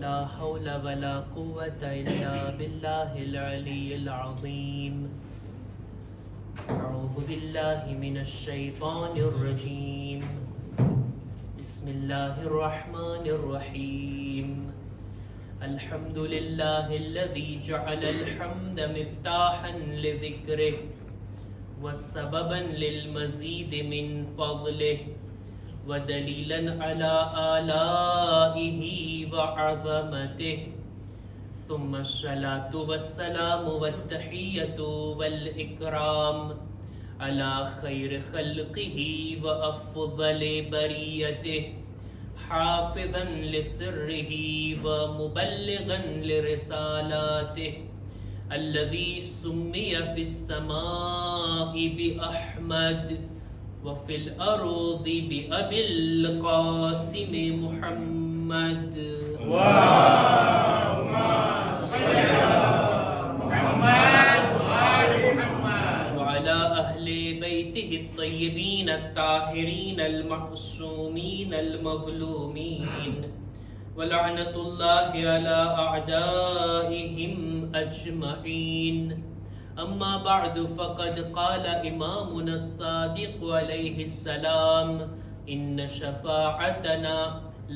لا حول ولا قوة إلا بالله العلي العظيم. أعوذ بالله من الشيطان الرجيم. بسم الله الرحمن الرحيم. الحمد لله الذي جعل الحمد مفتاحا لذكره وسببا للمزيد من فضله ودليلا على آلائه وعظمته. ثم الصلاة والسلام والتحية والإكرام على خير خلقه وأفضل بريته حافظا لسره ومبلغا لرسالاته الذي سمي في السماء بأحمد وفي الأرض بأبي القاسم محمد. اللهم صل على محمد وآل محمد وعلى أهل بيته الطيبين الطاهرين المعصومين المظلومين ولعنة الله على أعدائهم أجمعين. أما بعد فقد قال إمامنا الصادق عليه السلام إن شفاعتنا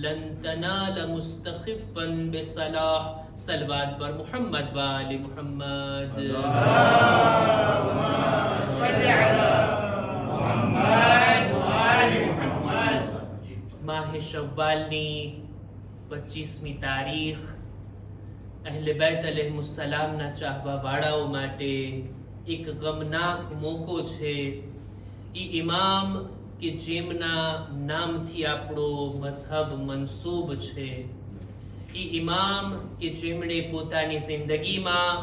لن تنال مستخفا بصلاح. صلوات بر محمد وآل محمد. اللهم صل على محمد وآل محمد. माह शव्वालनी 25મી તારીખ અહલે બેત અલૈહિસ્સલામના ચાહવાવાળાઓ માટે એક ગમનાક મોકો છે. ઈ ઇમામ કે જેમના નામથી આપણો મઝહબ મનસૂબ છે, ઈ ઇમામ કે જેમણે પોતાની જિંદગીમાં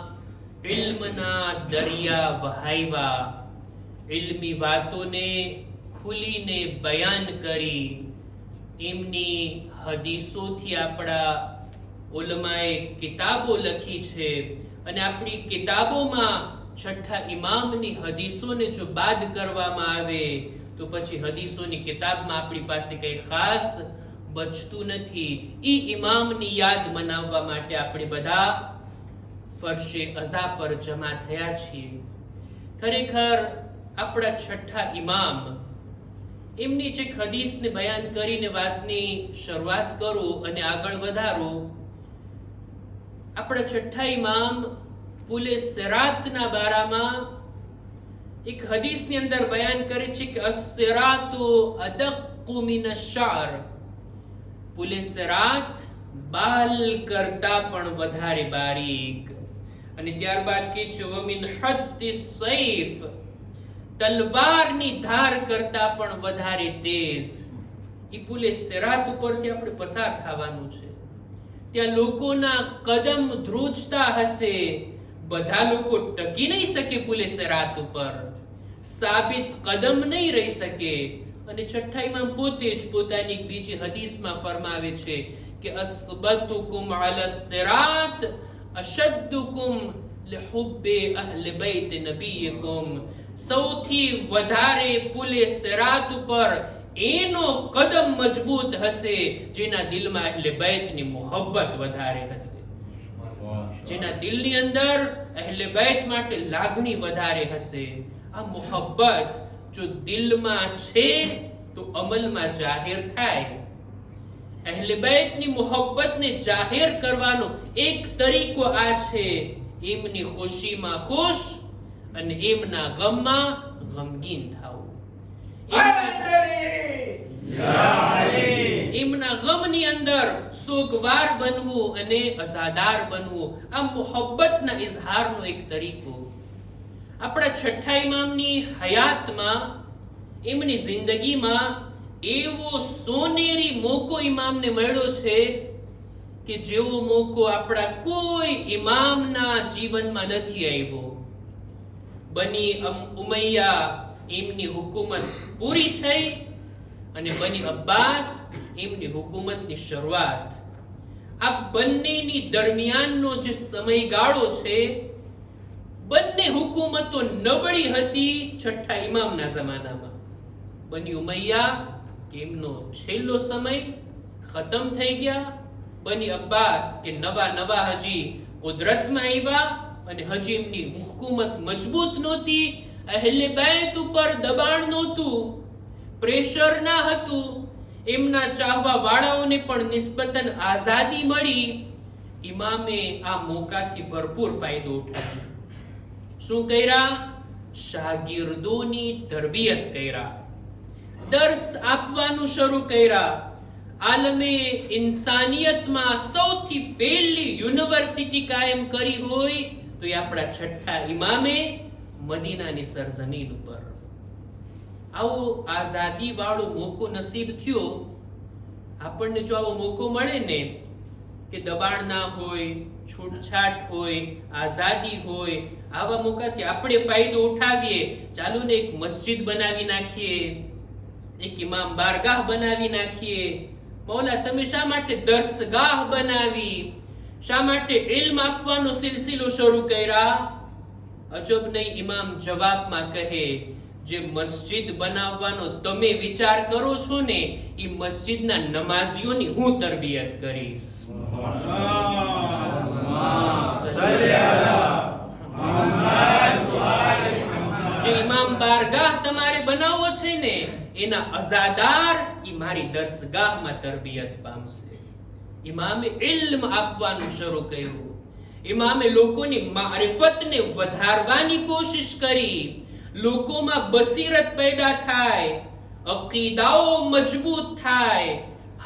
ઇલ્મના દરિયા વહાવ્યા, ઇલ્મી વાતોને ખુલીને બયાન કરી, એમની હદીસોથી આપણા ઉલમાએ કિતાબો લખી છે અને આપણી કિતાબોમાં છઠ્ઠા ઇમામની હદીસોને જો બાદ કરવામાં આવે તો પછી હદીસોની કિતાબમાં આપણી પાસે કંઈ ખાસ બચતું નથી. ઈ ઇમામની યાદ મનાવવા માટે આપણે બધા ફરશે અઝા પર જમા થયા છીએ. ખરેખર આપણા છઠ્ઠા ઇમામ એમની જે હદીસને બયાન કરીને વાતની શરૂઆત કરું અને આગળ વધારું. આપણા છઠ્ઠા ઇમામ પુલે સિરાતના બારામાં એક હદીસની અંદર બયાન કરે છે કે અસ-સિરાતુ અદક્કુ મિન અશ-શઅર. પુલે સિરાત બાલ કરતા પણ વધારે બારીક. અને ત્યારબાદ કે છે વમિન હદ્દી સૈફ, તલવારની ધાર કરતા પણ વધારે તેજ. ઈ પુલે સિરાત ઉપરથી આપણે પસાર થવાનું છે. ત્યાં લોકોના કદમ ધ્રુજતા હશે, બધા લોકો ટકી નહીં શકે પુલે સિરાત ઉપર, સાબિત કદમ નહીં રહી શકે. અને છઠ્ઠા ઇમામ પોતે જ પોતાની બીજી હદીસમાં ફરમાવે છે કે અસ્બતુકુમ અલા સિરાત અશદ્દુકુમ લિહુબ્બી અહli બૈત નબીયકુમ. સૌથી વધારે પુલે સિરાત ઉપર એનો કદમ મજબૂત હશે જેના દિલમાં અહલે બૈતની મોહબ્બત વધારે હશે, જેના દિલની અંદર અહલે બૈત માટે લાગણી વધારે હશે. આ મોહબ્બત જો દિલમાં છે તો અમલમાં જાહેર થાય. અહલે બૈતની મોહબ્બતને જાહેર કરવાનો એક તરીકો આ છે, એમની ખુશીમાં ખુશ અને એમના ગમમાં ગમગીન થવું. એમના ગમની અંદર સોગવાર બનવું અને અઝાદાર બનવું, આ મોહબ્બતના ઇઝહારનો એક તરીકો. આપણા છઠ્ઠા ઇમામની હયાતમાં, એમની જિંદગીમાં એવો સોનેરી મોકો ઇમામને મળ્યો છે કે જેવો મોકો આપણા કોઈ ઇમામના જીવનમાં નથી આવ્યો. બની ઉમૈયા એમની હુકુમત પૂરી થઈ અને બની અબ્બાસ એમની હુકુમતની શરૂઆત. આ બંનેની દરમિયાનનો જે સમયગાળો છે, બંને હુકુમતો નબળી હતી છઠ્ઠા ઇમામના જમાનામાં. બની ઉમૈયા કે એમનો છેલ્લો સમય ખતમ થઈ ગયા, બની અબ્બાસ કે નવા હજી કુદરતમાં આવ્યા અને હજી એમની હુકુમત મજબૂત નહોતી, અહેલે બેત ઉપર દબાણ નહોતું, પ્રેશર ના હતું, એમના ચાહવા વાળાઓને પણ નિસ્બતન આઝાદી મળી. ઇમામે આ મોકાથી ભરપૂર ફાયદો ઉઠાવ્યો. શું કર્યા? શાગીર્દોની તરબિયત કર્યા, દર્સ આપવાનું શરૂ કર્યા. આલમે ઇન્સાનિયતમાં સૌથી પહેલી યુનિવર્સિટી કાયમ કરી હોય તો એ આપણા છઠ્ઠા ઇમામે મદીનાની સરજમીન ઉપર. આવો આઝાદી વાળો મોકો નસીબ થયો. આપણને જો આવો મોકો મળે ને કે દબાણ ના હોય, છૂટછાટ હોય, આઝાદી હોય, આવા મોકાથી આપણે ફાયદો ઉઠાવીએ. ચાલો ને એક મસ્જિદ બનાવી નાખીએ, એક ઇમામ બારગાહ બનાવી નાખીએ. મૌલા તમે શા માટે દર્સગાહ બનાવી, શા માટે ઇલ્મ આપવાનો સિલસિલો શરૂ કર્યા? અજબ નહીં, ઇમામ જવાબમાં કહે, જે મસ્જિદ બનાવવાનો તમે વિચાર કરો છો ને એ મસ્જિદના નમાઝીઓની હું તરબિયત કરીશ. જે ઇમામ બારગાહ તમારે બનાવવો છે ને એના અઝાદાર ઈ મારી દર્સગાહમાં તરબિયત પામશે. ઇમામે ઇલ્મ આપવાનું શરૂ કર્યું. ઇમામે લોકોની મારિફતને વધારવાની કોશિશ કરી. લોકોમાં બસીરત પેદા થાય, અકીદાઓ મજબૂત થાય,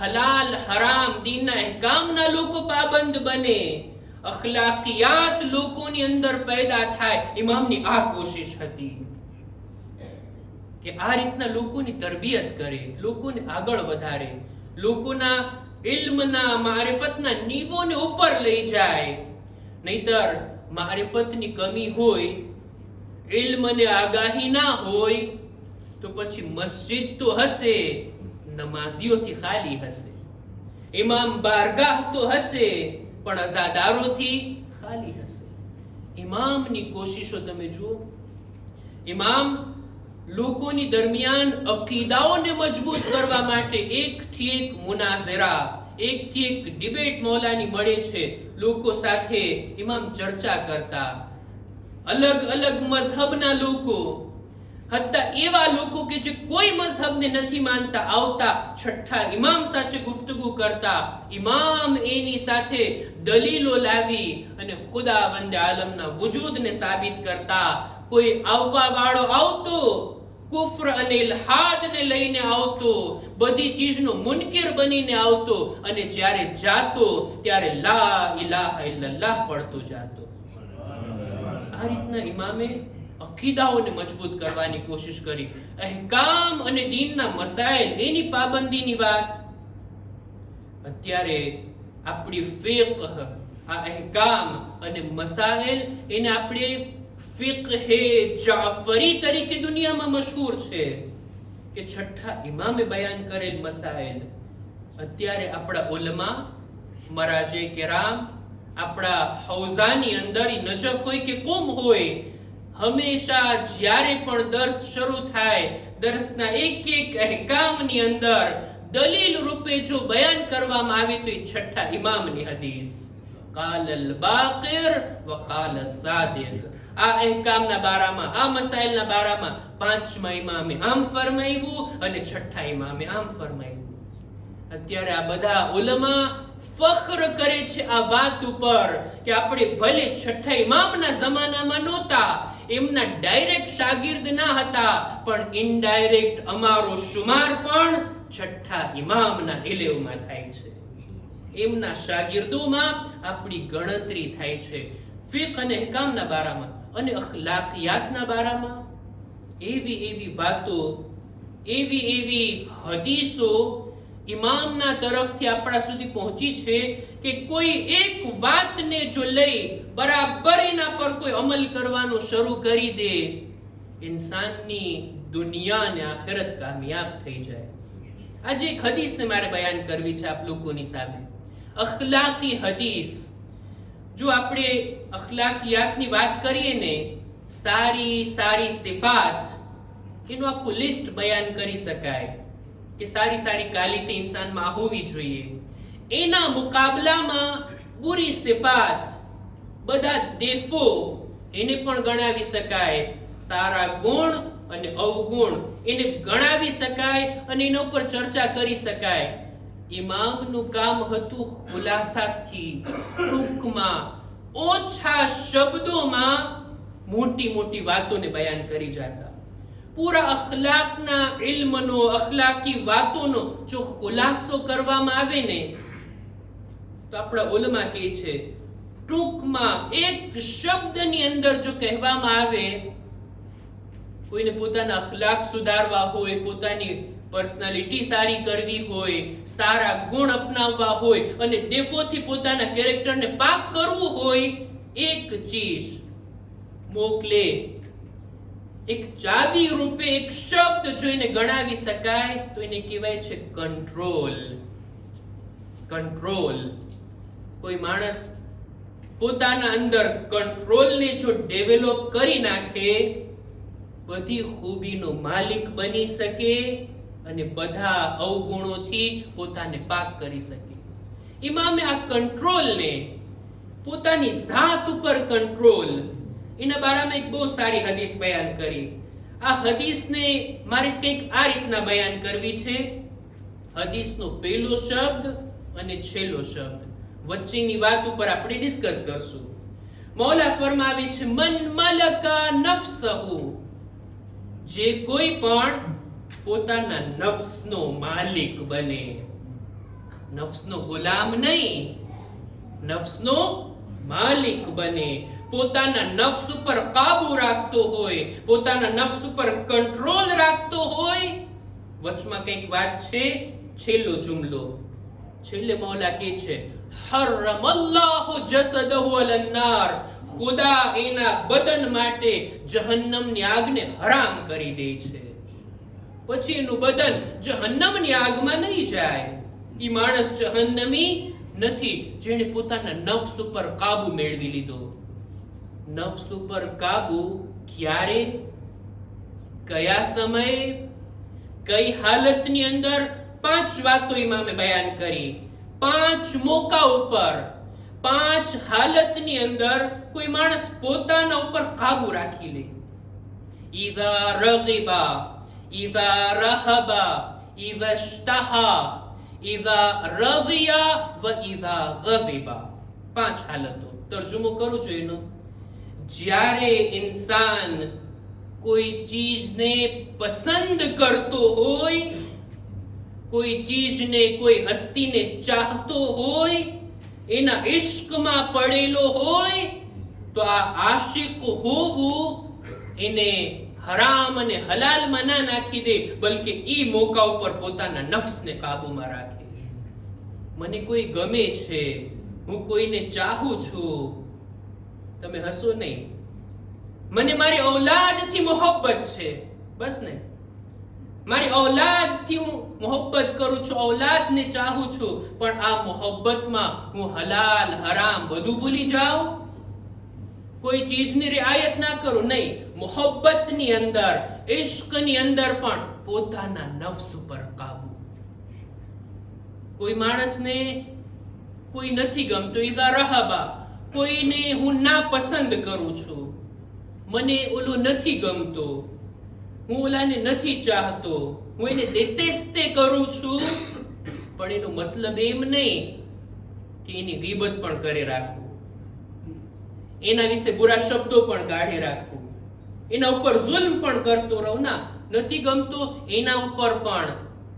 હલાલ હરામ દીનના અહેકામના લોકો પાબંદ બને, અખલાકિયાત લોકોની અંદર પેદા થાય. ઇમામની આ કોશિશ હતી કે આ રીતના લોકોની તરબિયત કરે, લોકોને આગળ વધારે, લોકોના ઇલ્મના મારિફતના નીવોને ઉપર લઈ જાય. નહીતર મારિફતની કમી હોય, ઇલ્મ અને આગાહી ના હોય તો પછી મસ્જિદ તો હશે, નમાઝીઓથી ખાલી હશે, ઇમામ બારગાહ તો હશે પણ અઝાદારોથી ખાલી હશે. ઇમામની કોશિશો તમે જુઓ. ઇમામ લોકોની દરમિયાન અકીદાઓને મજબૂત કરવા માટે એકથી એક મુનાઝરા, એકથી એક ડિબેટ મૌલાની મળે છે. લોકો સાથે ઇમામ ચર્ચા કરતા, અલગ અલગ મઝહબના લોકો, હત્તા એવા લોકો કે જે કોઈ મઝહબને નથી માનતા, આવતા છઠ્ઠા ઇમામ સાથે ગુફ્તગુ કરતા. ઇમામ એની સાથે દલીલો લાવી અને ખુદાવંદ આલમના વજૂદને સાબિત કરતા. કોઈ આવવા વાળો આવતો, કુફર અને ઇલ્હાદને લઈને આવતો, બધી ચીજનો મુનકિર બનીને આવતો, અને જ્યારે જાતો ત્યારે લા ઇલાહા ઇલ્લલ્લાહ પડતો જાતો. આ રીતના ઇમામે અકીદાઓને મજબૂત કરવાની કોશિશ કરી. અહેકામ અને દીનના મસાઇલ એની પાબંદીની વાત. અત્યારે આપણી ફિqહ, આ અહેકામ અને મસાઇલ એને આપણે ફિqહે જાફરી તરીકે દુનિયામાં મશહૂર છે કે છઠ્ઠા ઇમામે બયાન કરેલ મસાઇલ અત્યારે આપણા ઉલમા, મરાજે કિરામ, આપણા હૌઝાની અંદર નજફ હોય કે કુમ હોય, હંમેશા જ્યારે પણ દર્સ શરૂ થાય, દર્સના એક એક અહેકામની અંદર દલીલ રૂપે જો બયાન કરવામાં આવે તો એ છઠ્ઠા ઇમામની હદીસ, કાલ અલ બાકિર વ કાલ સાદિક. આ અહેકામના બારામાં, આ મસાઇલના બારામાં પાંચમા ઇમામે આમ ફરમાવ્યું અને છઠ્ઠા ઇમામે આમ ફરમાવ્યું. અત્યારે આ બધા ઉલમા ફખ્ર કરે છે આ વાત ઉપર કે આપણે ભલે છઠ્ઠા ઇમામના જમાનામાં નહોતા, એમના ડાયરેક્ટ શાગિર્દ ના હતા, પણ ઇનડાયરેક્ટ અમારો શુમાર પણ છઠ્ઠા ઇમામના ઇલેવમાં થાય છે, એમના શાગિર્દોમાં આપણી ગણતરી થાય છે. ફિqહ અને અહેકામના બારામાં અને અખલાકિયાતના બારામાં એવી વાતો, એવી હદીસો ઇમામના તરફથી આપણા સુધી પહોંચી છે કે કોઈ એક વાતને જો લઈ બરાબર એના પર કોઈ અમલ કરવાનું શરૂ કરી દે, ઇન્સાનની દુનિયા અને આખિરત કામયાબ થઈ જાય. આજે એક હદીસને મારે બયાન કરવી છે આપ લોકોની સામે. અખલાકી હદીસ. જો આપણે અખલાકિયાતની વાત કરીએ ને, સારી સિફાત, એનું આખું લિસ્ટ બયાન કરી શકાય કે સારી ક્વોલિટી ઇન્સાનમાં હોવી જોઈએ. એના મુકાબલામાં બુરી સિફાત, બધા દેફો એને પણ ગણાવી શકાય, સારા ગુણ અને અવગુણ એને ગણાવી શકાય અને એના ઉપર ચર્ચા કરી શકાય. ઇમામનું કામ હતું ખુલાસાથી, ટૂંકમાં, ઓછા શબ્દોમાં મોટી મોટી વાતોને બયાન કરી જતા. પૂરા અખલાકના ઇલ્મનો, અખલાકી વાતોનો જો ખુલાસો કરવામાં આવે ને, તો આપણા ઉલમા કહે છે ટૂંકમાં એક શબ્દની અંદર જો કહેવામાં આવે, કોઈને પોતાના અખલાક સુધારવા હોય, પોતાની પર્સનાલિટી સારી કરવી હોય, સારા ગુણ અપનાવવા હોય અને દેફોથી પોતાના કેરેક્ટરને પાક કરવું હોય, એક ચીજ મોકલે, એક ચાવી રૂપે એક શબ્દ જો એને ગણાવી શકાય તો એને કહેવાય છે કંટ્રોલ. કંટ્રોલ. કોઈ માણસ પોતાના અંદર કંટ્રોલને જો ડેવલપ કરી નાખે, બધી ખૂબીનો માલિક બની શકે અને બધા અવગુણોથી પોતાને પાક કરી શકે. ઇમામે આ કંટ્રોલને, પોતાની જાત ઉપર કંટ્રોલ, એના બારામાં એક બહુ સારી હદીસ બયાન કરી. આ હદીસને મારે કંઈક આ રીતના બયાન કરવી છે. હદીસનો પહેલો શબ્દ અને છેલ્લો શબ્દ વચ્ચેની વાત ઉપર આપણે ડિસ્કસ કરશું. મૌલા ફરમાવે છે, મન મલકા નફસહુ, જે કોઈ પણ પોતાના નફ્સનો માલિક બને, નફ્સનો ગુલામ નહીં, નફ્સનો માલિક બને, પોતાના નફ્સ ઉપર કાબુ રાખતો હોય, પોતાના નફ્સ ઉપર કંટ્રોલ રાખતો હોય. વચમાં કંઈક વાત છે, છેલ્લો જુમલો, છેલ્લે મૌલા કહે છે, હરમલ્લાહુ જસદહુ અલન્નાર, ખુદા એના બદન માટે જહન્નમની આગને હરામ કરી દે છે. પછી એનું બદન જહન્નમની આગમાં નહીં જાય. ઈ માણસ જહન્નમી નથી જેણે પોતાના નફ્સ ઉપર કાબુ મેળવી લીધો. નફ્સ ઉપર કાબુ ક્યારે, કયા સમયે, કઈ હાલતની અંદર? 5 વાતો ઇમામે બયાન કરી. 5 મોકા ઉપર, 5 હાલતની અંદર કોઈ માણસ પોતાના ઉપર કાબુ રાખી લે. ઇઝા રગિબા, ઇઝા રહબા, ઇઝા ઇશ્તહા, ઇઝા રઝિયા વ ઇઝા ગઝિબા. 5 હાલતો. તર્જુમો કરું છું એનો. જ્યારે ઇન્સાન કોઈ ચીજને પસંદ કરતો હોય, કોઈ ચીજને, કોઈ હસ્તીને ચાહતો હોય, એના ઇશ્કમાં પડેલો હોય, તો આ આશિક હોવું એને હરામ અને હલાલમાં ના નાખી દે, બલકે ઈ મોકા ઉપર પોતાના નફ્સને કાબુમાં રાખે. મને કોઈ ગમે છે, હું કોઈને ચાહું છું, તમે હસો નહીં. મને મારી ઔલાદથી મોહબ્બત છે, બસ ને, મારી ઔલાદથી હું મોહબ્બત કરું છું, ઔલાદને ચાહું છું, પણ આ મોહબ્બતમાં હું હલાલ હરામ બધું ભૂલી જાઉં, કોઈ ચીજની રિઆયત ના કરું. નહીં, મોહબ્બતની અંદર, ઇશ્કની અંદર પણ પોતાના નફ્સ ઉપર કાબુ. કોઈ માણસને કોઈ નથી ગમતો, ઇઝા રહબા, કોઈને હું ના પસંદ કરું છું, મને ઓલો નથી ગમતો, હું ઓલાને નથી ચાહતો, હું એને દેતેસ્તે કરું છું, પણ એનો મતલબ એમ નહીં કે એની ગીબત પણ કરે રાખું, એના વિશે બુરા શબ્દો પણ કાઢે રાખું, એના ઉપર જુલ્મ પણ કરતો રહું. ના, નથી ગમતો એના ઉપર પણ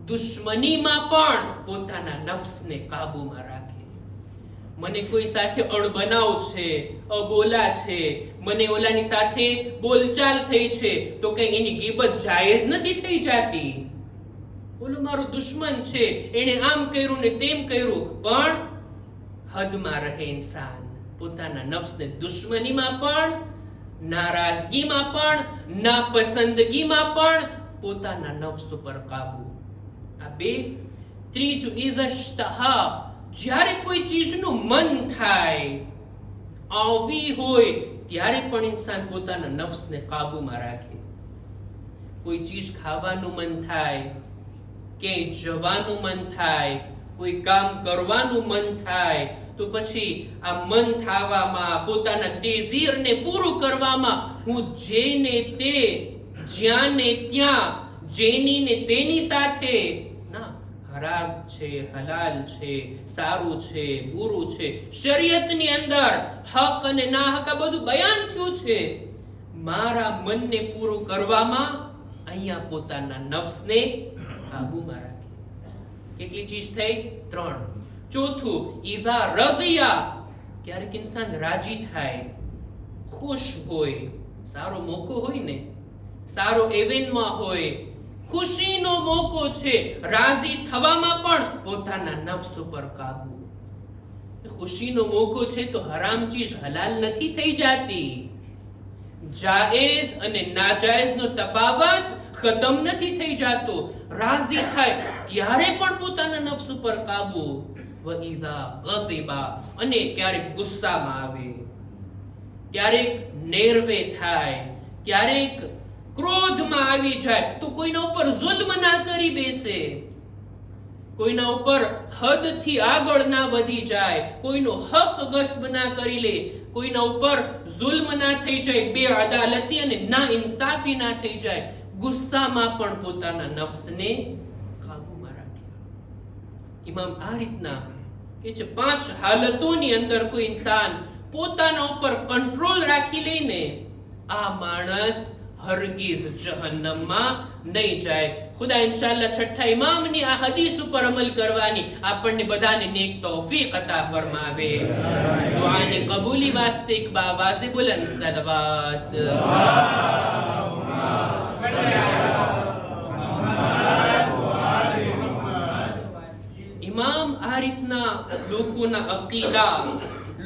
દુશ્મનીમાં પણ પોતાના નફ્સને કાબુમાં રાખે. મને કોઈ સાથે અણબનાવ છે, અબોલા છે, મને ઓલાની સાથે બોલચાલ થઈ છે, તો કઈ એની ગીબત જાયઝ નથી થઈ જાતી. ઓલો મારો દુશ્મન છે, એને આમ કર્યું ને તેમ કર્યું, પણ હદમાં રહે ઇન્સાન. પોતાના નફ્સને દુશ્મનીમાં પણ, નારાજગીમાં પણ, નાપસંદગીમાં પણ પોતાના નફ્સ ઉપર કાબુ. આ 2. ત્રીજું, ઇઝા ઇશ્તહા, જ્યારે કોઈ ચીજનું મન થાય, આવી હોય, ત્યારે પણ ઇન્સાન પોતાના નફ્સને કાબુમાં રાખે. કોઈ ચીજ ખાવાનું મન થાય, ક્યાંય જવાનું મન થાય, કોઈ કામ કરવાનું મન થાય તો પછી આ મન થાવામાં, પોતાના તેઝીરને પૂરું કરવામાં હું જેને તે, જ્યાં ને ત્યાં, જેની ને તેની સાથે ના, હરામ છે, હલાલ છે, સારું છે, બુરું છે, શરીયતની અંદર હક અને ના હક આ બધું બયાન થયું છે. મારા મનને પૂરું કરવામાં અહીંયા પોતાના નફ્સને કાબૂમાં રાખી. કેટલી ચીજ થઈ? 3. ચોથું, ઈઝા રઝિયા, ક્યારેક ઇન્સાન રાજી થાય, ખુશ હોય, સારો મોકો હોય ને, સારો ઇવેન્ટમાં હોય, ખુશીનો મોકો છે, રાજી થવામાં પણ પોતાના નફ્સ ઉપર કાબુ. ખુશીનો મોકો છે તો હરામ ચીજ હલાલ નથી થઈ જાતી. જાયઝ અને નાજાયઝનો તફાવત ખતમ નથી થઈ જાતો. રાજી થાય ત્યારે પણ પોતાના નફ્સ ઉપર કાબુ. વઈઝા ગઝિબા, અને ક્યારેક ગુસ્સામાં આવે, ક્યારેક નેરવે થાય, ક્યારેક ક્રોધમાં આવી જાય તો કોઈના ઉપર જુલ્મ ના કરી બેસે, કોઈના ઉપર હદથી આગળ ના વધી જાય, કોઈનો હક ગસ્બ ના કરી લે, કોઈના ઉપર જુલ્મ ના થઈ જાય, બેઅદાલતી અને ના ઇન્સાફી ના થઈ જાય. ગુસ્સામાં પણ પોતાના નફ્સને કાબૂમાં રાખે. ઇમામ આ રીતના કે છે 5 હાલતોની અંદર કોઈ ઇન્સાન પોતાના ઉપર કંટ્રોલ રાખી લઈને આ માણસ હરગીઝ જહન્નમમાં નહીં જાય. ખુદા ઇન્શાઅલ્લાહ છઠ્ઠા ઇમામની આ હદીસ ઉપર અમલ કરવાની આપણને બધાને નેક તૌફીક અતા ફરમાવે. દુઆની કબૂલી વાસ્તે એક બાવાઝે બુલંદ સલવાત. ઇમામ આ રીતના લોકોના અકીદા,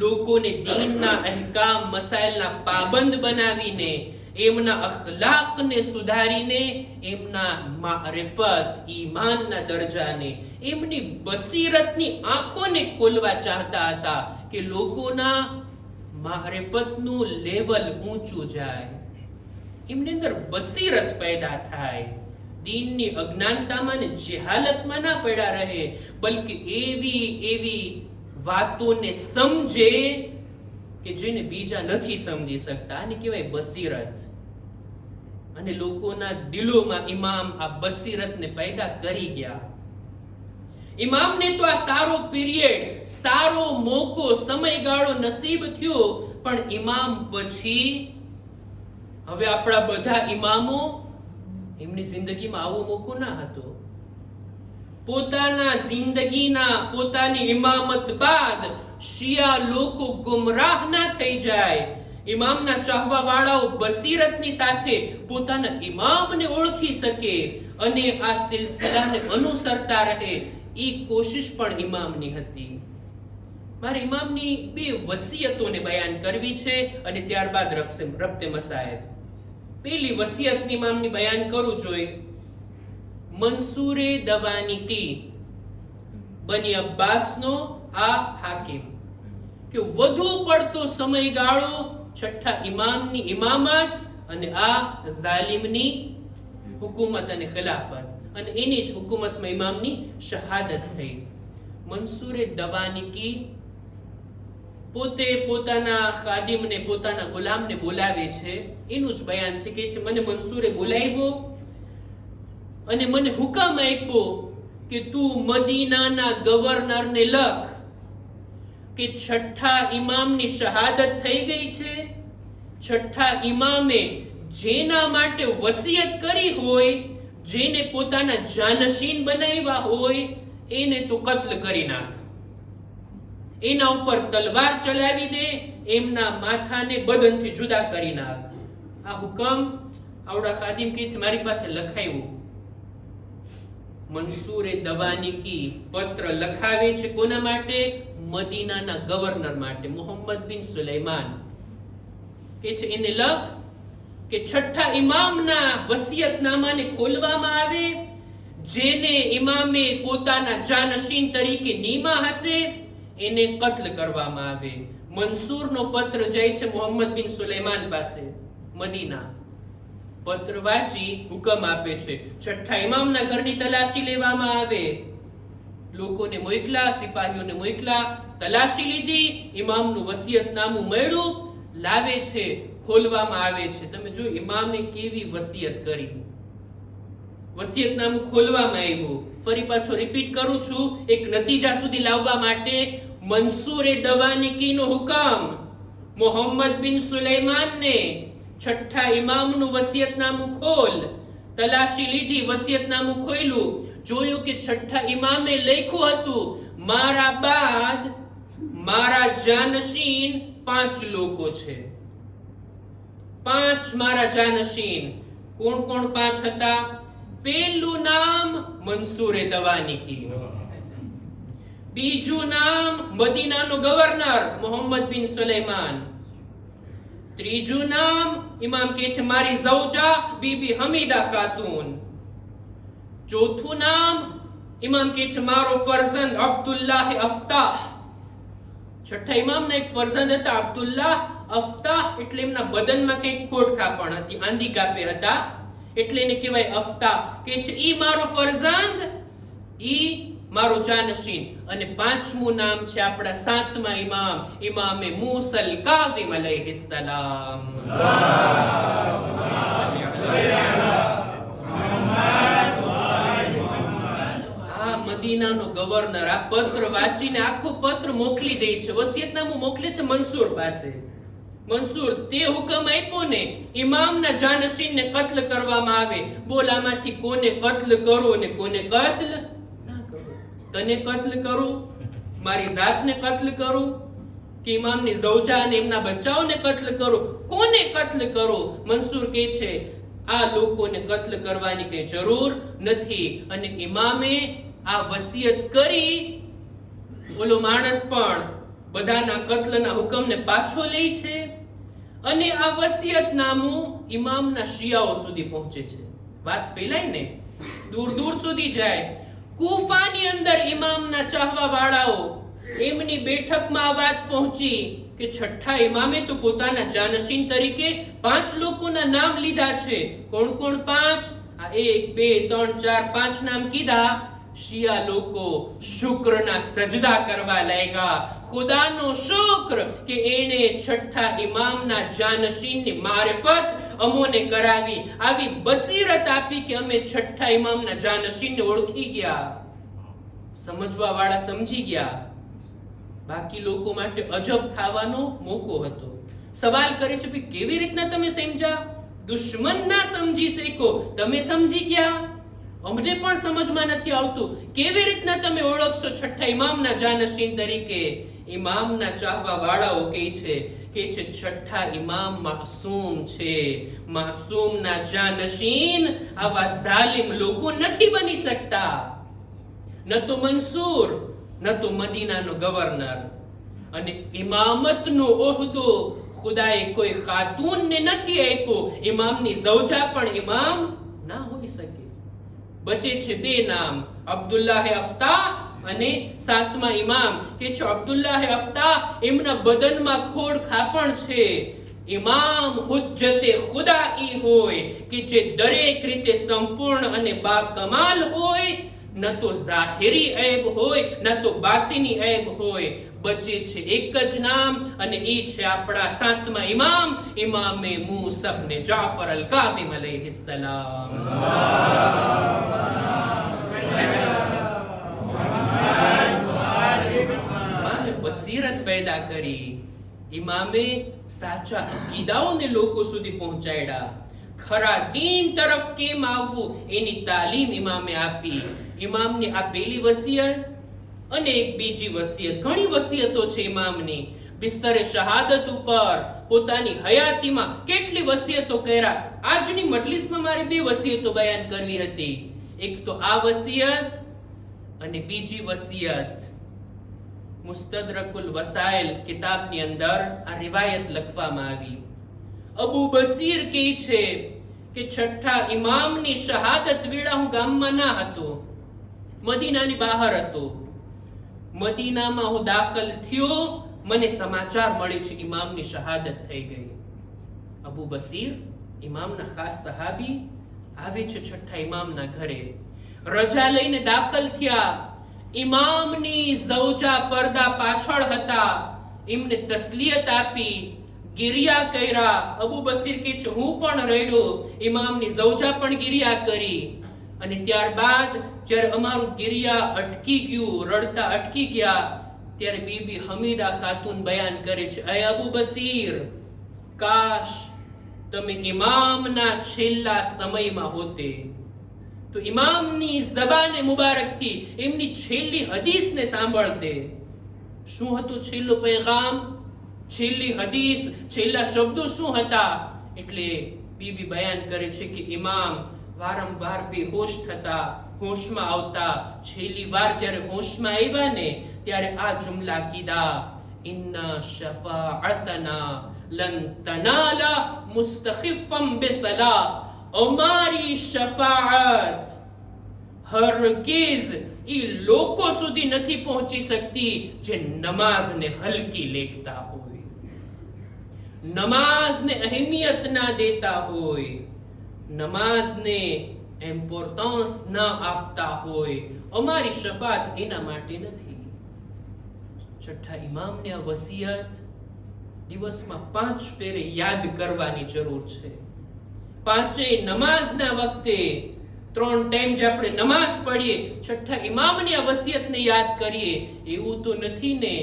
લોકોને દીનના અહેકામ મસાઇલના પાબંદ બનાવીને, એમના અખલાકને સુધારીને, એમના મારિફત ઈમાનના દરજાને, એમની બસીરતની આંખોને ખોલવા ચાહતા હતા કે લોકોના મારિફતનું લેવલ ઊંચું જાય, એમની અંદર બસીરત પેદા થાય, દીનની અજ્ઞાનતામાં ને જહાલતમાં ના પડ્યા રહે, બલકે એવી વાતોને સમજે કે જેને બીજા નથી સમજી શકતા. આને કહેવાય બસીરત. અને લોકોના દિલોમાં ઇમામ આ બસીરતને પેદા કરી ગયા. ઇમામને તો આ સારો પીરિયડ, સારો મોકો, સમયગાળો નસીબ થયો. પણ ઇમામ પછી હવે આપણા બધા ઇમામો, એમની જિંદગીમાં આવો મોકો ના હતો. પોતાના જિંદગીના, પોતાની ઇમામત બાદ શિયા લોકો ગુમરાહ ના થઈ જાય. ઇમામના ચાહવા વાળાઓ બસીરતની સાથે પોતાના ઇમામને ઓળખી શકે અને આ સિલસિલાને અનુસરતા રહે, એ કોશિશ પણ ઇમામની હતી. મારે ઇમામની 2 વસિયતોને બયાન કરવી છે અને ત્યારબાદ રબ્તે મસાયબ. પહેલી વસિયત ઇમામની બયાન કરું જોઈએ. મંસૂરે દવાનીકી, બની અબ્બાસનો આ હાકિમ, કે વધુ પડતો સમયગાળો છઠ્ઠા ઇમામની ઇમામત અને આ ઝાલિમની હુકુમત અને ખિલાફત, અને એની જ હુકુમતમાં ઇમામની શહાદત થઈ. મંસૂરે દવાનીકી પોતે પોતાના ખાદિમને, પોતાના ગુલામને બોલાવે છે. એનું જ બયાન છે કે મને મંસૂરે બોલાવ્યો અને મને હુકમ આપ્યો કે તું મદીનાના ગવર્નરને લખ કે છઠ્ઠા ઇમામની શહાદત થઈ ગઈ છે. છઠ્ઠા ઇમામે જેના માટે વસિયત કરી હોય, જેને પોતાના જાનશીન બનાવ્યા હોય, એને તું કત્લ કરી નાખ, એના ઉપર તલવાર ચલાવી દે, એમના માથાને બદનથી જુદા કરી નાખ. આ હુકમ આવડા ખાદિમ કે છે મારી પાસે લખાયું. મંસૂરે દવાનીકી પત્ર લખાવે છે કોના માટે? મદીનાના ગવર્નર માટે, મોહમ્મદ બિન સુલૈમાન. કે છે એને લખ કે છઠ્ઠા ઇમામના વસિયતનામાને ખોલવામાં આવે, જેને ઇમામે પોતાના જાનશીન તરીકે નીમા હશે એને કત્લ કરવામાં આવે. મંસૂરનો પત્ર જાય છે મોહમ્મદ બિન સુલૈમાન પાસે મદીના. પત્ર વાંચી હુકમ આપે છે છઠ્ઠા ઇમામના ઘરની તલાશી લેવામાં આવે. લોકોને મોકલા, સિપાહીઓને મોકલા, તલાશી લીધી, ઇમામનું વસિયતનામું મળ્યું, લાવે છે, ખોલવામાં આવે છે. તમે જો ઇમામે કેવી વસિયત કરી. વસિયતનામું ખોલવામાં આવ્યું. ફરી પાછો રિપીટ કરું છું, એક નતીજા સુધી લાવવા માટે મંસૂર દવાનિકીનો હુકમ મોહમ્મદ બિન સુલૈમાનને છઠ્ઠા ઇમામનું વસિયતનામું ખોલ. તલાશી લીધી, વસિયતનામું ખોલ્યું, જોયું કે છઠ્ઠા ઇમામે લખ્યું હતું, મારા બાદ મારા જાનશીન 5 લોકો છે. 5 મારા જાનશીન. કોણ કોણ 5 હતા? પહેલું નામ મંસૂર દવાનિકી, બીજું નામ મદીનાનો ગવર્નર મોહમ્મદ બિન સુલૈમાન, ત્રીજું નામ ઇમામ કહે છે મારી ઝૌજા બીબી હમીદા ખાતુન, ચોથું નામ ઇમામ કહે છે મારો ફરઝંદ અબ્દુલ્લાહ અફતાહ. છઠ્ઠા ઇમામના એક ફરઝંદ હતા અબ્દુલ્લાહ અફતાહ, એટલે એમના બદનમાં કંઈક ખોડખાં પણ હતી, આંધી કાપે હતા, એટલે એને કહેવાય અફતાહ. કે છે ઈ મારો ફરઝંદ, ઈ મારો જાનશીન. અને 5મું નામ છે આપણા 7મા ઇમામ, ઇમામે મૂસલ કાઝિમ અલૈહિસ્સલામ. મદીનાનો ગવર્નર આ પત્ર વાંચીને આખો પત્ર મોકલી દે છે, વસિયતનામું મોકલે છે મંસૂર પાસે. મંસૂર તે હુકમ આપ્યો ને ઇમામના જાનશીનને કત્લ કરવામાં આવે. બોલ આમાંથી કોને કત્લ કરો ને કોને કત્લ ના કરો? તને કત્લ કરું, મારી જાતને કત્લ કરું, કે ઇમામની ઝૌજા અને એમના બચ્ચાઓને કત્લ કરું? કોને કત્લ કરો? મંસૂર કહે છે આ લોકોને કત્લ કરવાની કઈ જરૂર નથી. અને ઇમામે આ વસિયત કરી, ઓલો માણસ પણ બધાના કત્લના હુકમને પાછો લે છે. અને આ વસિયતનામું ઇમામના શિયાઓ સુધી પહોંચે છે. વાત ફેલાય ને, દૂર દૂર સુધી જાય. કૂફાની અંદર ઇમામના ચાહવા વાળાઓ, એમની બેઠકમાં આ વાત પહોંચી કે છઠ્ઠા ઇમામે તો પોતાના જાનશીન તરીકે 5 લોકોના નામ લીધા છે. કોણ કોણ 5? આ 1 2 3 4 5 નામ કીધા. શિયા લોકો શુક્રના સજદા કરવા લાગ્યા. ખુદાનો શુક્ર કે એને છઠ્ઠા ઇમામના જાનશીનની મારિફત અમોને કરાવી, આવી બસીરત આપી કે અમે છઠ્ઠા ઇમામના જાનશીનને ઓળખી ગયા. સમજવા વાળા સમજી ગયા, બાકી લોકો માટે અજબ ખાવાનો મોકો હતો. સવાલ કરે છે કેવી રીતના તમે સમજ્યા? દુશ્મન ના સમજી શકો, તમે સમજી ગયા? અમને પણ સમજમાં નથી આવતું, કેવી રીતના તમે ઓળખશો છઠ્ઠા ઇમામના જાનશીન તરીકે? ઇમામના ચાહવા વાળાઓ કહે છે છઠ્ઠા ઇમામ માસૂમ છે. માસૂમના જાનશીન આવા ઝાલિમ લોકો નથી બની શકતા. ન તો મંસૂર, ન તો મદીનાનો ગવર્નર. અને ઇમામતનો ઓહદો ખુદાએ કોઈ ખાતુનને નથી આપ્યો. ઇમામની ઝૌજા પણ ઇમામ ના હોઈ શકે. બચે છે 2 નામ, અબ્દુલ્લાહ અફતાહ અને 7મા ઇમામ કે છે અબ્દુલ્લાહ અફતાહ. એમના બદનમાં ખોડ ખાપણ છે. ઇમામ હુજ્જતે ખુદાઈ હોય કે જે દરેક રીતે સંપૂર્ણ અને બાકમાલ હોય. ન તો ઝાહિરી ઐબ હોય, ન તો બાતિની ઐબ હોય. બચે છે એક જ નામ, અને એ છે આપણા 7મા ઇમામ, ઇમામે મૂસા ઇબ્ન જાફર અલ કાઝિમ અલૈહિસ્સલામ. બસીરત પેદા કરી. ઇમામે સાચા અકીદાઓને લોકો સુધી પહોંચાડ્યા. ખરા દીન તરફ કેમ આવવું એની તાલીમ ઇમામે આપી. ઇમામની આ પહેલી વસિયત અને એક બીજી વસિયત. ઘણી વસિયતો છે ઇમામની. બિસ્તરે શહાદત ઉપર પોતાની હયાતીમાં કેટલી વસિયતો કર્યા. આજની મજલિસમાં મારે 2 વસિયતો બયાન કરવી હતી. એક તો આ વસિયત અને બીજી વસિયત. મુસ્તદરકુલ વસાઇલ કિતાબની અંદર આ રિવાયત લખવામાં આવી. અબુ બસીર કહે છે કે છઠ્ઠા ઇમામની શહાદત વેળા હું ગામમાં ના હતો, મદીનાની બહાર હતો. મદીનામાં હું દાખલ થયો, મને સમાચાર મળે છે ઇમામની શહાદત થઈ ગઈ. અબુ બસીર ઇમામના ખાસ સહાબી આવે છે છઠ્ઠા ઇમામના ઘરે. રજા લઈને દાખલ થયા. ઇમામની ઝૌજા પડદા પાછળ હતા, એમને તસ્લિયત આપી, ગિરિયા કર્યા. અબુ બસીર કહે છે હું પણ રડ્યો, ઇમામની ઝૌજા પણ ગિરિયા કરી. અને ત્યારબાદ જ્યારે અમારું ગિરિયા અટકી ગયું, રડતા અટકી ગયા, ત્યારે બીબી હમીદા ખાતુન બયાન કરે છે, અય અબુ બસીર, કાશ તમે ઇમામના છેલ્લા સમયમાં હોતે તો ઇમામની ઝબાને મુબારકથી એમની છેલ્લી હદીસને સાંભળતે. શું હતું છેલ્લું પૈગામ, છેલ્લી હદીસ, છેલ્લા શબ્દો શું હતા? એટલે બીબી બયાન કરે છે કે ઇમામ વારંવાર બેહોશ થતા, હોશમાં આવતા. છેલ્લી વાર જ્યારે હોશમાં આવ્યા ને ત્યારે આ જુમલા કીધા, ઇન્ના શફાઅતના લન તનાલા મુસ્તખિફમ બિસલા, અમારી શફાઅત હરગીઝ ઈ લોકો સુધી નથી પહોંચી શકતી જે નમાઝને હલકી લેખતા હોય, નમાઝને અહેમિયત ના દેતા હોય, નમાઝને ઇમ્પોર્ટન્સ ના આપતા હોય. અમારી શફાત એના માટે નથી. છઠ્ઠા ઇમામની આ વસિયત દિવસમાં 5 ફેરે યાદ કરવાની જરૂર છે. પાંચેય નમાઝના વખતે 3 ટાઈમ જે આપણે નમાઝ પઢીએ, છઠ્ઠા ઇમામની આ વસિયતને યાદ કરીએ. એવું તો નથી ને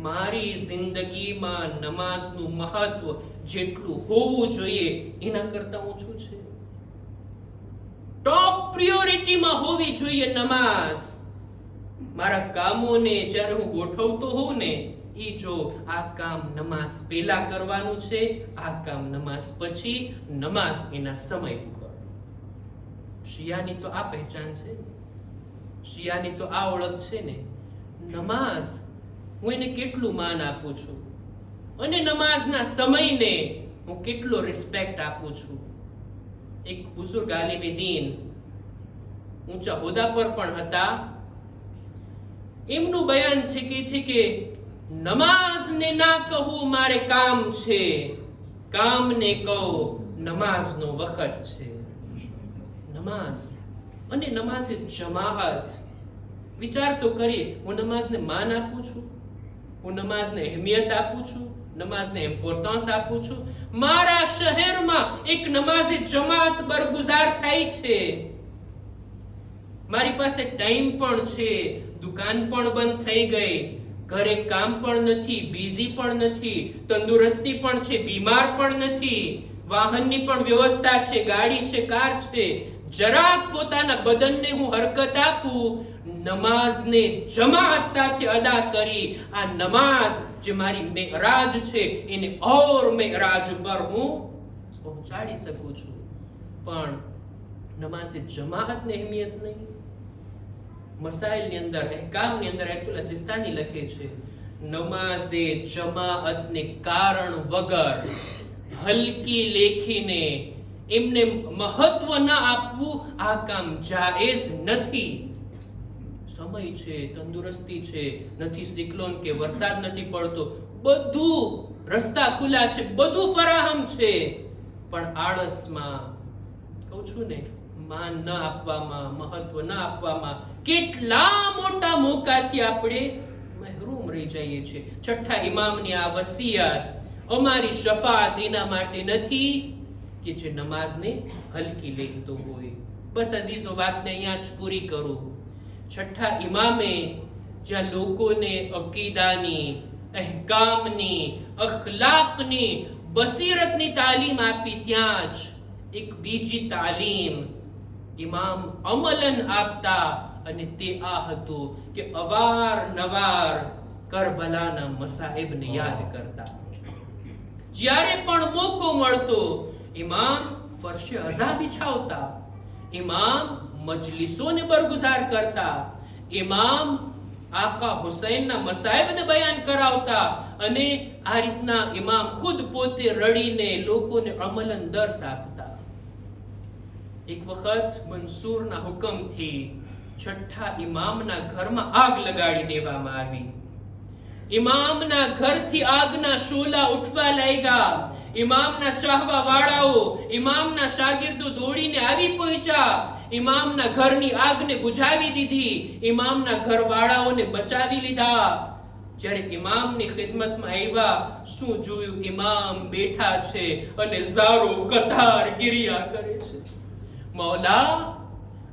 મારી જિંદગીમાં નમાઝનું મહત્વ જેટલું હોવું જોઈએ એના કરતા ઓછું છે? ટોપ પ્રિયોરિટીમાં હોવી જોઈએ નમાઝ. મારા કામોને જ્યારે હું ગોઠવતો હોઉં ને, ઈ જો આ કામ નમાઝ પહેલા કરવાનું છે, આ કામ નમાઝ પછી, નમાઝ એના સમય ઉપર. શિયાની તો આ પહેચાન છે, શિયાની તો આ ઓળખ છે ને. નમાઝ હું એને કેટલું માન આપું છું અને નમાઝના સમયને હું કેટલો રિસ્પેક્ટ આપું છું. એક બુઝુર્ગ આલિમ દીન ઊંચા હોદ્દા પર પણ હતા. એમનું બયાન છે કે નમાઝને ના કહું મારે કામ છે, કામને કહું નમાઝનો વખત છે. નમાઝ અને નમાઝે જમાઅત. વિચાર તો કરીએ, હું નમાઝને માન આપું છું, હું નમાઝને અહેમિયત આપું છું, નમાઝને ઇમ્પોર્ટન્સ આપું છું. મારા શહેરમાં એક નમાઝે જમાત બરગુજાર થાય છે, મારી પાસે ટાઈમ પણ છે, દુકાન પણ બંધ થઈ ગઈ, ઘરે કામ પણ નથી, બિઝી પણ નથી, તંદુરસ્તી પણ છે, બીમાર પણ નથી, વાહનની પણ વ્યવસ્થા છે, ગાડી છે, કાર છે. જરાક પોતાના બદનને હું હરકત આપું, નમાઝને જમાત સાથે અદા કરી આ નમાઝ જે મારી મેરાજ છે એને ઓર મેરાજ પર હું પહોંચાડી શકું છું. પણ નમાઝે જમાતને અહેમિયત નહીં. મસાઇલની અંદર, અહેકામની અંદર આયતુલ્લાહ સિસ્તાની લખે છે, નમાઝે જમાઅતને કારણ વગર હલકી લેખીને એમને મહત્વ ના આપવું આ કામ જાયઝ નથી. સમય છે, તંદુરસ્તી છે, નથી સિક્લોન કે વરસાદ નથી પડતો, બધું રસ્તા ખુલ્લા છે, બધું ફરાહમ છે, પણ આળસમાં, કહું છું ને, માન ન આપવામાં, મહત્વ ન આપવામાં કેટલા મોટા મોકાથી આપણે મહેરૂમ રહી જઈએ છીએ. છઠ્ઠા ઇમામની આ વસિયત, અમારી શફાત એના માટે નથી કે જે નમાઝને હલકી લેતો હોય. બસ અઝીઝો, વાતને અહીંયા જ પૂરી કરું. છઠ્ઠા ઇમામે જ્યાં લોકોને અકીદાની, અહેકામની, અખલાકની, બસીરતની તાલીમ આપી, ત્યાં જ એક બીજી તાલીમ ઇમામ અમલન આપતા, અને તે આ હતું કે અવારનવાર કરબલાના મસાઇબને યાદ કરતા. જ્યારે પણ મોકો મળતો ઇમામ ફરશે અઝા બિછાવતા, ઇમામ મજલિસોને બરગુજાર કરતા, ઇમામ આકા હુસૈનના મસાઇબને બયાન કરાવતા, અને આ રીતના ઇમામ ખુદ પોતે રડીને લોકોને અમલન દર્સ આપતા. એક વખત મંસૂરના હુકમથી છઠ્ઠા ઇમામના ઘરમાં આગ લગાડી દેવામાં આવી. ઇમામના ઘરથી આગના શોલા ઉઠવા લાગ્યા. ઇમામના ચાહવા વાળાઓ, ઇમામના શાગીર્દો દોડીને આવી પહોંચ્યા, ઇમામના ઘરની આગને બુઝાવી દીધી, ઇમામના ઘરવાળાઓને બચાવી લીધા. જ્યારે ઇમામની ખિદમતમાં આવ્યા, શું જોયું? ઇમામ બેઠા છે અને ઝારો કતાર ગિરિયા કરે છે. મૌલા,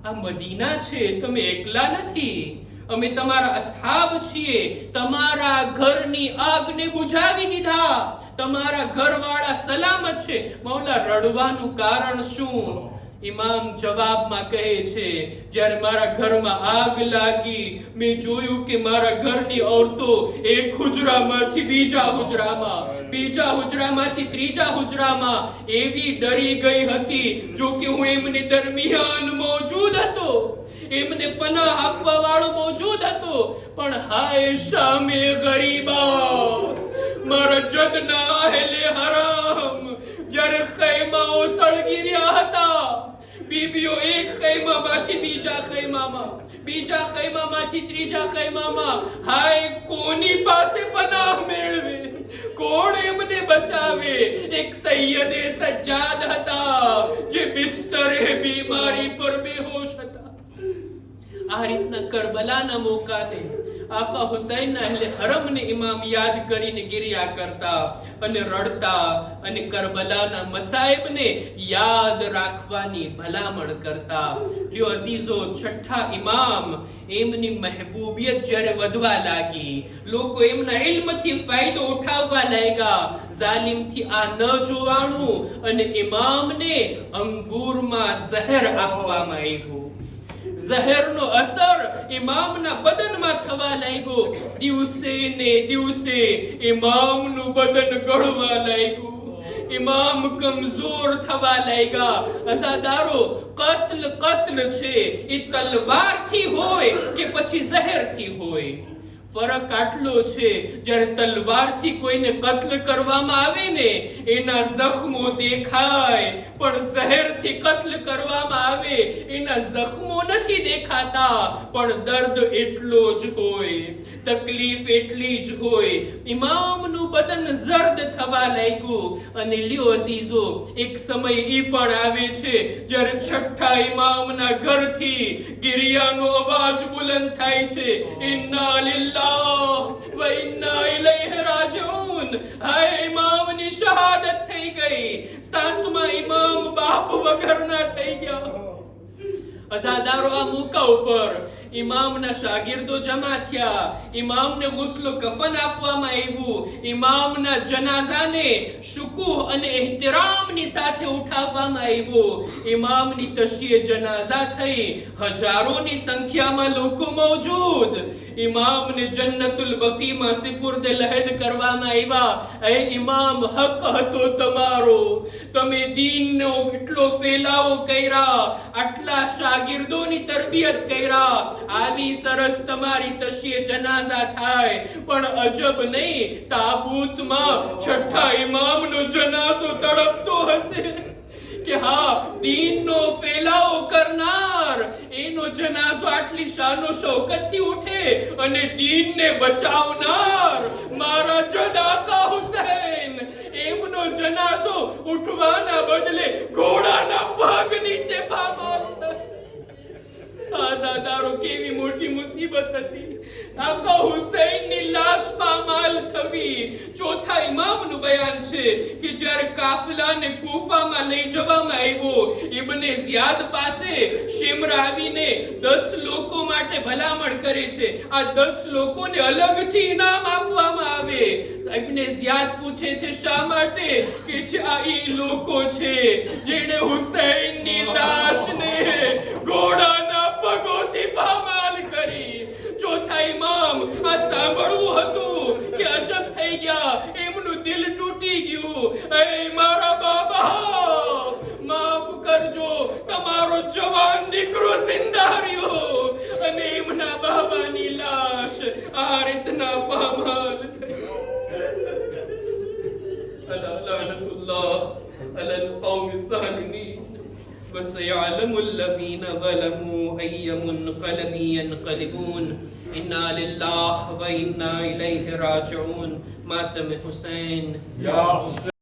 આ મદીના છે, તમે એકલા નથી, અમે તમારા અસહાબ છીએ. તમારા ઘરની આગને બુઝાવી દીધા, તમારા ઘરવાળા સલામત છે. મૌલા, રડવાનું કારણ શું? ઇમામ જવાબમાં કહે છે, જ્યારે મારા ઘરમાં આગ લાગી, મેં જોયું કે મારા ઘરની औरતો એક હુજરામાંથી બીજા હુજરામાં, બીજા હુજરામાંથી ત્રીજા હુજરામાં એવી ડરી ગઈ હતી, જો કે હું એમની દરમિયાન મોજૂદ હતો, એમને પનાહ આપવા વાળો મોજૂદ હતો. પણ હાય શામે ગરીબા, મારા જદના અહેલે હરામ, જ્યારે ખૈમાઓ સળગી રહ્યા હતા, બીબીઓ એક ખૈમામાંથી બીજા ખૈમામાં, બીજા ખૈમામાંથી ત્રીજા ખૈમામાં, હાય કોની પાસે પનાહ મેળવે, કોણ એમને બચાવે? એક સૈયદે સજ્જાદ હતા, જે બિસ્તરે બીમારી પર બેહોશ હતા. આ રીતના કરબલાના મોકાને આકા હુસૈનના અહેલે હરમને ઇમામ યાદ કરીને ગિરિયા કરતા અને રડતા અને કરબલાના મસાઈબને યાદ રાખવાની ભલામણ કરતા. લ્યો અઝીઝો, છઠ્ઠા ઇમામ, એમની મહેબૂબિયત જ્યારે વધવા લાગી, લોકો એમના ઇલ્મથી ફાયદો ઉઠાવવા લાગ્યા, જાલિમથી આ ન જોવાનું અને ઇમામને અંગૂરમાં ઝહેર આપવામાં આવ્યું. ઝહેરનો અસર ઇમામના બદનમાં થવા લાગ્યો. દિવસે ને દિવસે ઇમામનું બદન ગળવા લાગ્યું, ઇમામ કમજોર થવા લાગ્યા. અઝાદારો, કત્લ છે, એ તલવારથી હોય કે પછી ઝહેરથી હોય. ફરક આટલો છે, જ્યારે તલવારથી કોઈને કત્લ કરવામાં આવે ને, એના જખ્મો દેખાય, પણ ઝહેરથી કત્લ કરવામાં આવે, એના જખ્મો નથી દેખાતા, પણ દર્દ એટલો જ હોય, તકલીફ એટલી જ હોય. ઇમામનું બદન ઝર્દ થવા લાગ્યું. અને લ્યો અઝીઝો, એક સમય ઈ પણ આવે છે જ્યારે છઠ્ઠા ઇમામના ઘરથી ગિરિયાનો અવાજ બુલંદ થાય છે, ઇન્ના લિલ્લાહ વ ઇન્ના ઇલૈહિ રાજીઉન. હાય, ઇમામની શહાદત થઈ ગઈ. સાતમા ઇમામ બાપ વગરના થઈ ગયા. અઝાદારો, આ મોકા ઉપર ઇમામના શાગીર્દો જમા થયા, ઇમામને ગુસ્લો કફન આપવામાં આવ્યું, ઇમામના જનાઝાને શુકૂહ અને એહતરામની સાથે ઉઠાવવામાં આવ્યો. ઇમામની તશીએ જનાઝા થઈ, હજારોની સંખ્યામાં લોકો મોજૂદ. ઇમામને જન્નતુલ બકીમાં સિપુર્દે લહેદ કરવામાં આવ્યા. એ ઇમામ, હક હતો તમારો, તમે દીનનો એટલો ફેલાવો કર્યા, આટલા શાગીર્દોની તરબિયત કર્યા, આવી સરસ તમારી તશીએ જનાઝા થાય, પણ અજબ નહીં, તાબૂતમાં છઠ્ઠા ઇમામનો જનાઝો તડપતો હશે કે હા, દીનનો ફેલાવો કરનાર, એનો જનાઝો આટલી શાનો શૌકતથી ઉઠે, અને દીનને બચાવનાર મારા જદાકા હુસૈન, એમનો જનાઝો ઉઠવાના બદલે ઘોડાના પગ નીચે પામાલ થાય. આઝાદારો, કેવી મોટી મુસીબત હતી. આકા હુસૈનની લાશ પામાલ થવી. ચોથા ઇમામનું બયાન છે કે જ્યારે કાફલાને કૂફામાં લઈ જવામાં આવ્યો, ઇબ્ને ઝિયાદ પાસે શિમરા આવીને 10 લોકો માટે ભલામણ કરે છે, આ 10 લોકોને અલગથી ઇનામ આપવામાં આવે. ઇબ્ને ઝિયાદ પૂછે છે શા માટે? કે છે આ ઈ લોકો છે જેણે હુસૈનની લાશને ઘોડાના પગોથી પામાલ કરી. ચોથા ઇમામ, આ સાંભળવું હતું કે અજબ થઈ ગયા, એમનું દિલ તૂટી ગયું. એ મારા બાબા, માફ કરજો, તમારો જવાન દીકરો જિંદા રહ્યો અને એમના બાબાની લાશ આ રીતના પામાલ થઈ. અલા લઅનતુલ્લાહ અલલ કૌમિ ઝાલિમીન. وسيعلم الذين ظلموا أي منقلب ينقلبون. إنا لله وإنا إليه راجعون. ماتم حسين. یا حسین.